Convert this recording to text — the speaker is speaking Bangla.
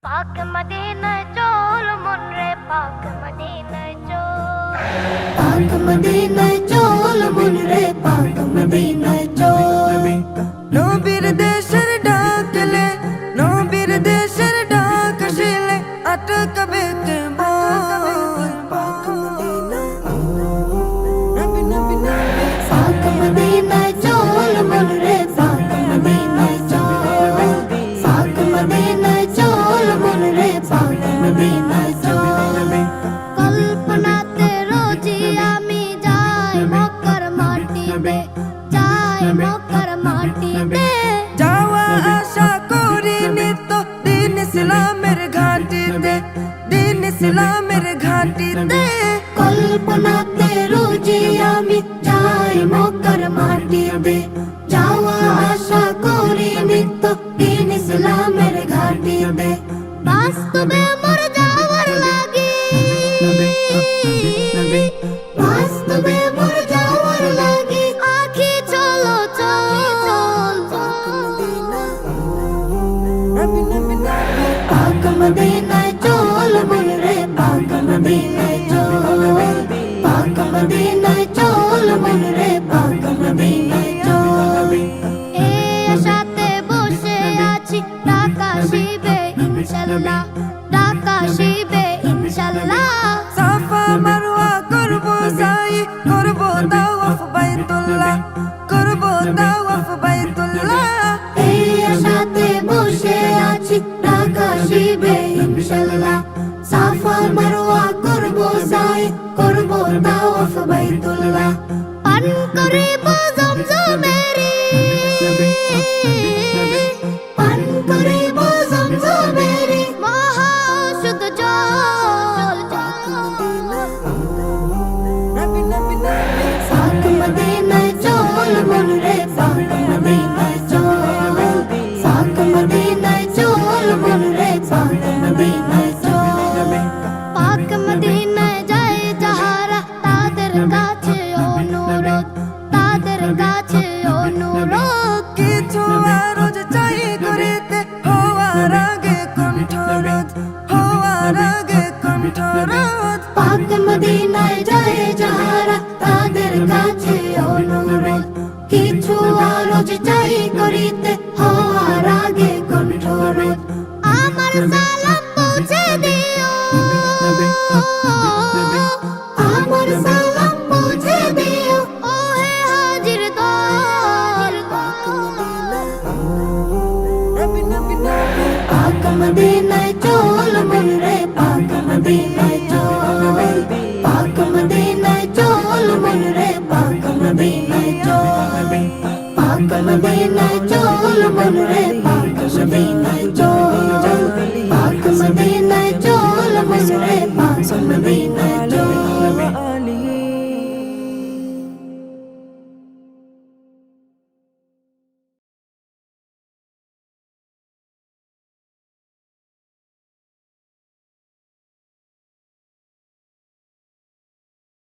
পাক মদিনায় চল মন রে পাক মদিনায় চল পাক মদিনায় চল মন রে পাক মদিনায় চল নবীর দেশের ডাকলে নবীর দেশের ডাক আসলে আটকাবে কে বল পাক মদিনায় নবী নবী নবী পাক মদিনায় চল মন রে পাক মদিনায় চল পাক মদিনায় চল মন রে পাক মদিনায় চল কল্পনাতে রোজি আমি যাই মক্কার মাটিতে যাই মক্কার মাটিতে যাওয়া আশা করি নিত দিন ইসলামের ঘাটিতে দিন ইসলামের ঘাটিতে কল্পনাতে রোজি আমি যাই মক্কার মাটিতে যাওয়া আশা করি নিত্য দিন ইসলামের ঘাটিতে বাস্তবে মোর যাওয়ার লাগি বাস্তবে মোর যাওয়ার লাগি আখি চলো চল নবী নবী নবী পাক মদিনায় চল মন রে পাক মদিনায় চল পাক মদিনায় চল মন রে পাক মদিনায় চল এ সাথে বসে আছি ঢাকা শিবে ইনশাল্লাহ ঢাকা শিবে ইনশাল্লাহ সাফা মারওয়া করব সাই করব তাওয়াফ বাইতুল্লাহ করব তাওয়াফ বাইতুল্লাহ এই আশাতে বসে আছি ঢাকা শিবে ইনশাল্লাহ সাফা মারওয়া করব সাই করব তাওয়াফ বাইতুল্লাহ পান করিব জমজমেরি পান করিব জমজমেরি মহা ঔষধ জল নবী নবী নবী পাক মদিনায় চল মন রে পাক মদিনায় চল পাক মদিনায় চল মন রে পাক মদিনায় চল পাক মদিনায় যায় যাহারা তাদের কাছে অনুরোধ তাদের কাছে অনুরোধ কিছু আরজ চাই করিতে হওয়ার আগে কণ্ঠরোধ হওয়ার আগে কণ্ঠরোধ পাক মদিনায় যায় যাহারা তাদের কাছে অনুরোধ কিছু আরজ চাই করিতে হওয়ার আগে কণ্ঠরোধ আমার সালাম পৌঁছে দিও আমার সালাম পৌঁছে দিও ও হে হাজির দল নবী নবী নবী পাক মদিনায় চল মন রে পাক মদিনায় চল পাক মদিনায় চল মন রে পাক মদিনায় চল পাক মদিনায় চল মন রে পাক মদিনায় চল পাক মদিনায়